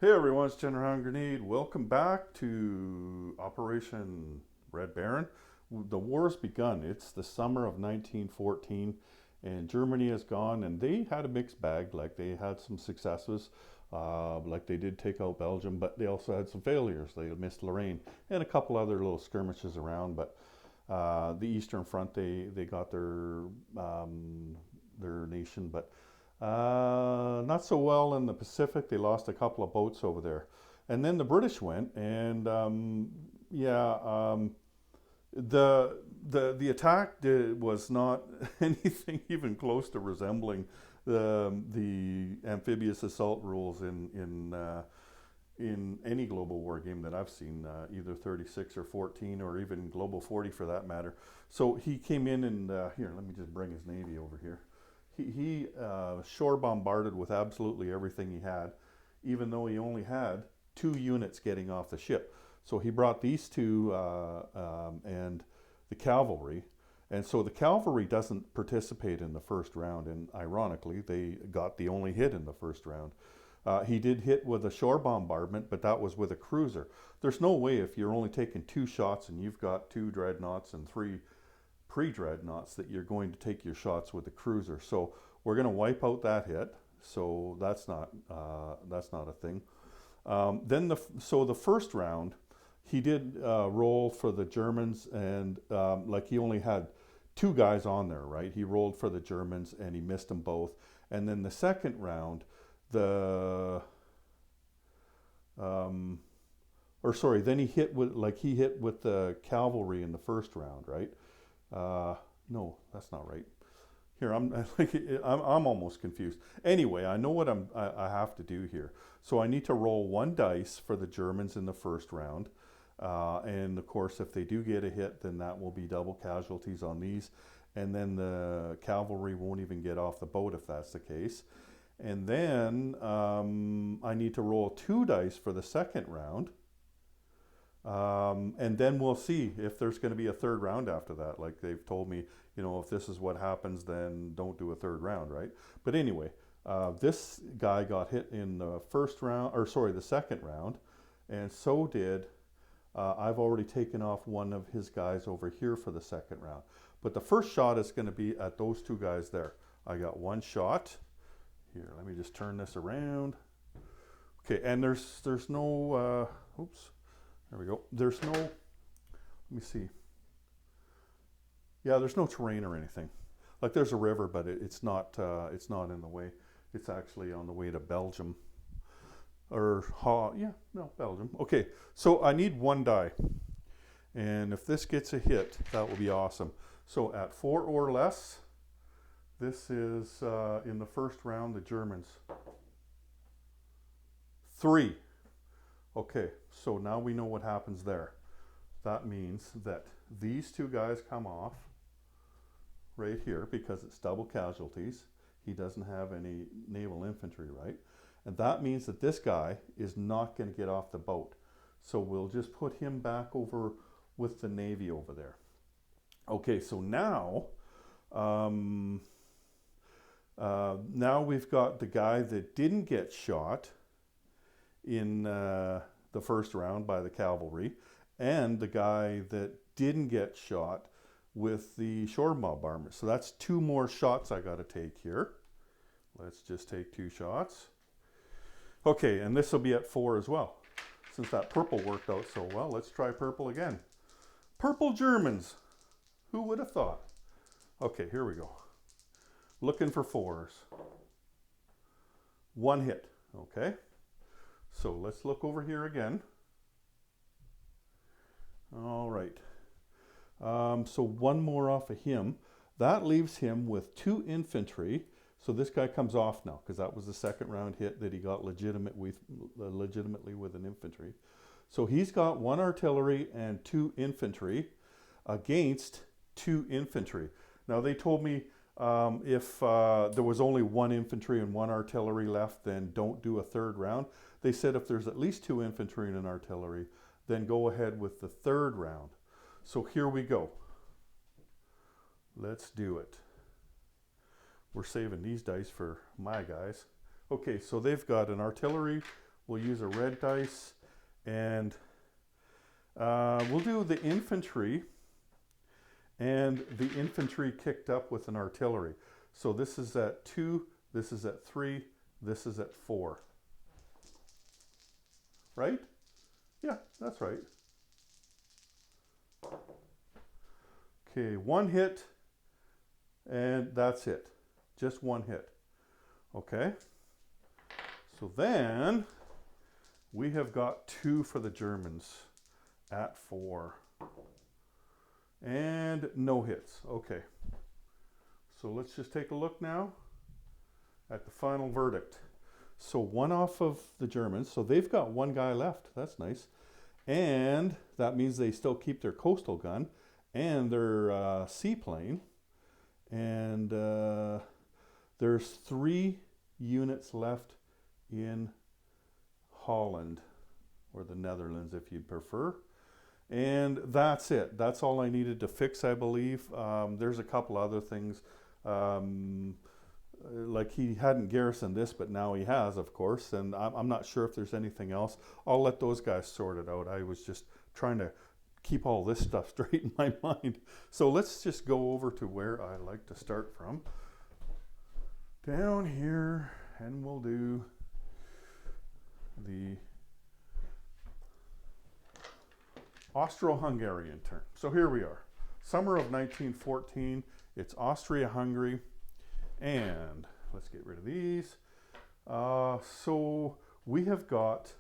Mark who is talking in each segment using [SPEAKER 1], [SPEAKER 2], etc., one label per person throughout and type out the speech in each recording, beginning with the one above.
[SPEAKER 1] Hey everyone, it's General Grenade. Welcome back to Operation Red Baron. The war's begun. It's the summer of 1914, and Germany has gone, and they had a mixed bag. Like they had some successes, like they did take out Belgium, but they also had some failures. They missed Lorraine and a couple other little skirmishes around. But the Eastern Front, they got their nation, but not so well in the Pacific. They lost a couple of boats over there. And then the British went, and the attack was not anything even close to resembling the amphibious assault rules in any global war game that I've seen, either 36 or 14, or even Global 40 for that matter. So he came in and here, let me just bring his navy over here. He shore bombarded with absolutely everything he had, even though he only had 2 units getting off the ship. So he brought these two and the cavalry. And so the cavalry doesn't participate in the first round, and ironically, they got the only hit in the first round. He did hit with a shore bombardment, but that was with a cruiser. There's no way, if you're only taking 2 shots and you've got 2 dreadnoughts and 3 pre-dreadnoughts, that you're going to take your shots with a cruiser. So we're going to wipe out that hit. So that's not a thing. So the first round, he did roll for the Germans, and like he only had 2 guys on there, right? He rolled for the Germans and he missed them both. And then the second round, then he hit with the cavalry in the first round, right? No, that's not right. Here, I'm almost confused. Anyway, I know what I have to do here. So I need to roll 1 dice for the Germans in the first round. And of course, if they do get a hit, then that will be double casualties on these. And then the cavalry won't even get off the boat if that's the case. And then I need to roll 2 dice for the second round. And then we'll see if there's going to be a third round after that. Like they've told me, if this is what happens, then don't do a third round, right? But anyway, this guy got hit in the the second round, and so did. I've already taken off one of his guys over here for the second round. But the first shot is going to be at those 2 guys there. I got 1 shot. Here, let me just turn this around. Okay, and there's no, oops. There we go. There's no, let me see. Yeah, there's no terrain or anything. Like there's a river, but it's not in the way. It's actually on the way to Belgium. Belgium. Okay, so I need 1 die. And if this gets a hit, that will be awesome. So at 4 or less, this is in the first round, the Germans. 3. Okay, so now we know what happens there. That means that these 2 guys come off right here because it's double casualties. He doesn't have any naval infantry, right? And that means that this guy is not going to get off the boat. So we'll just put him back over with the Navy over there. Okay, so now, now we've got the guy that didn't get shot in the first round by the cavalry, and the guy that didn't get shot with the shore bombardment. So that's 2 more shots I got to take here. Let's just take 2 shots. Okay, and this will be at 4 as well. Since that purple worked out so well, let's try purple again. Purple Germans. Who would have thought? Okay, here we go. Looking for 4s. 1 hit. Okay. So let's look over here again. All right. So 1 more off of him. That leaves him with 2 infantry. So this guy comes off now because that was the second round hit that he got legitimately with an infantry. So he's got 1 artillery and 2 infantry against 2 infantry. Now they told me if there was only 1 infantry and 1 artillery left, then don't do a third round. They said if there's at least 2 infantry and an artillery, then go ahead with the third round. So here we go. Let's do it. We're saving these dice for my guys. Okay, so they've got an artillery We'll use a red dice, and we'll do the infantry, and the infantry kicked up with an artillery. So this is at 2, this is at 3, this is at 4. Right? Yeah, that's right. Okay, 1 hit, and that's it. Just 1 hit. Okay. So then we have got 2 for the Germans at 4. And no hits. Okay. So let's just take a look now at the final verdict. So 1 off of the Germans. So they've got 1 guy left. That's nice. And that means they still keep their coastal gun and their seaplane. And there's 3 units left in Holland, or the Netherlands if you'd prefer. And that's it. That's all I needed to fix, I believe. There's a couple other things. Like he hadn't garrisoned this, but now he has, of course. And I'm not sure if there's anything else. I'll let those guys sort it out. I was just trying to keep all this stuff straight in my mind. So let's just go over to where I like to start from. Down here, and we'll do the Austro-Hungarian turn. So here we are. Summer of 1914. It's Austria-Hungary. And let's get rid of these. So we have got,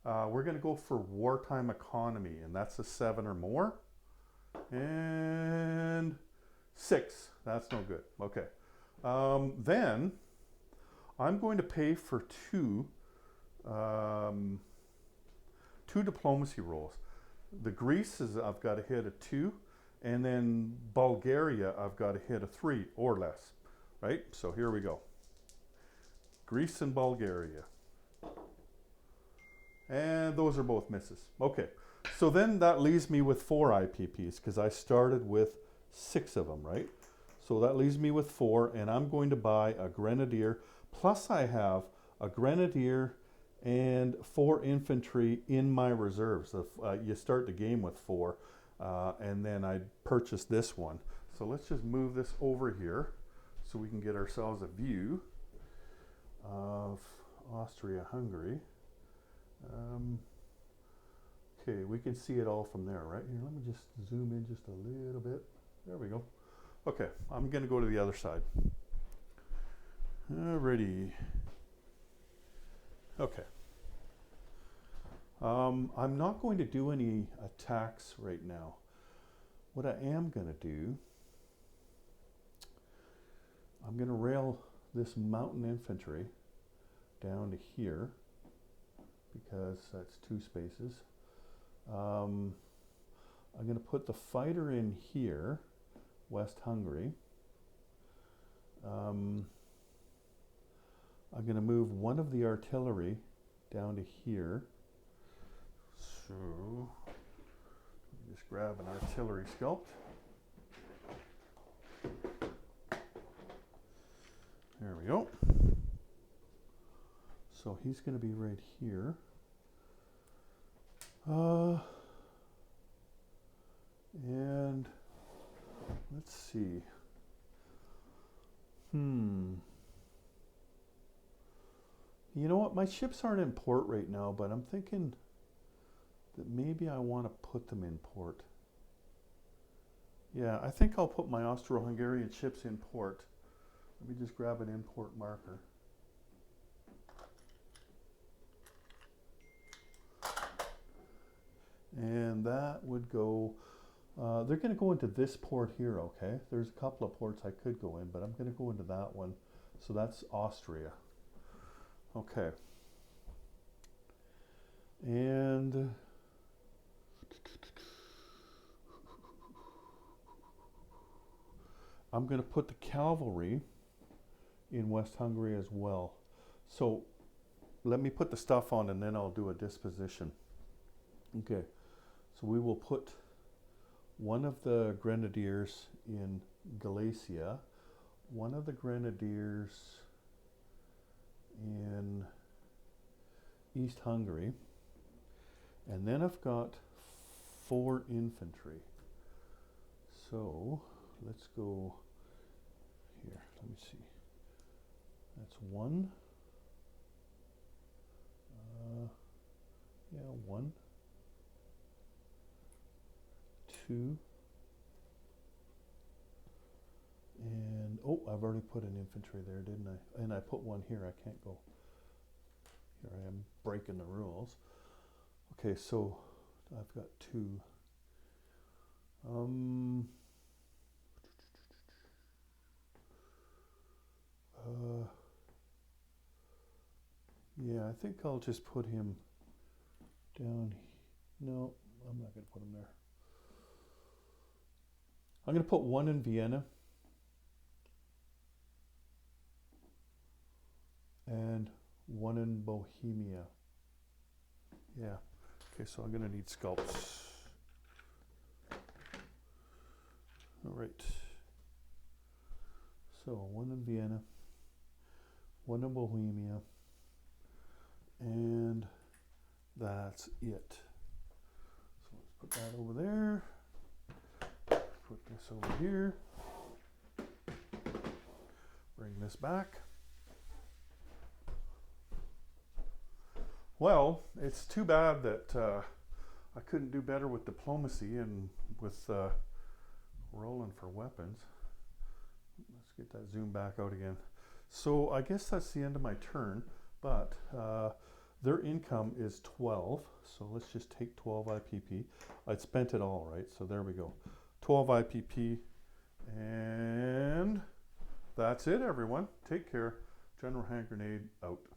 [SPEAKER 1] we're going to go for wartime economy, and that's a 7 or more. And 6. That's no good. Okay. Then I'm going to pay for 2 diplomacy rolls. The Greece is, I've got to hit a 2, and then Bulgaria I've got to hit a 3 or less, right? So here we go. Greece and Bulgaria. And those are both misses. Okay, so then that leaves me with 4 IPPs because I started with 6 of them, right? So that leaves me with 4, and I'm going to buy a grenadier, plus I have a grenadier and 4 infantry in my reserves. You start the game with 4, and then I purchased this one. So let's just move this over here so we can get ourselves a view of Austria-Hungary. Okay, we can see it all from there, right? Here, let me just zoom in just a little bit. There we go. Okay, I'm going to go to the other side. Alrighty. Okay. I'm not going to do any attacks right now. What I am going to do, I'm going to rail this mountain infantry down to here because that's 2 spaces. I'm going to put the fighter in here, West Hungary. I'm going to move one of the artillery down to here. So, just grab an artillery sculpt. There we go. So he's going to be right here. And let's see. You know what? My ships aren't in port right now, but I'm thinking that maybe I want to put them in port. Yeah, I think I'll put my Austro-Hungarian ships in port. Let me just grab an import marker. And that would go, they're going to go into this port here, okay? There's a couple of ports I could go in, but I'm going to go into that one. So that's Austria. Okay. And I'm going to put the cavalry in West Hungary as well. So let me put the stuff on and then I'll do a disposition. Okay. So we will put one of the grenadiers in Galicia, one of the grenadiers in East Hungary. And then I've got 4 infantry. So let's go here. Let me see. That's 1. Yeah, 1, 2, and oh, I've already put an infantry there, didn't I? And I put 1 here. I can't go. Here I am breaking the rules. Okay, so I've got 2. Yeah, I think I'll just put him down. No, I'm not going to put him there. I'm going to put 1 in Vienna and 1 in Bohemia. Yeah. Okay, so I'm going to need scalps. All right. So 1 in Vienna, 1 in Bohemia, and that's it. So let's put that over there. Put this over here. Bring this back. Well, it's too bad that I couldn't do better with diplomacy and with rolling for weapons. Let's get that zoom back out again. So I guess that's the end of my turn, but their income is 12. So let's just take 12 IPP. I'd spent it all, right? So there we go. 12 IPP. And that's it, everyone. Take care. General Hand Grenade out.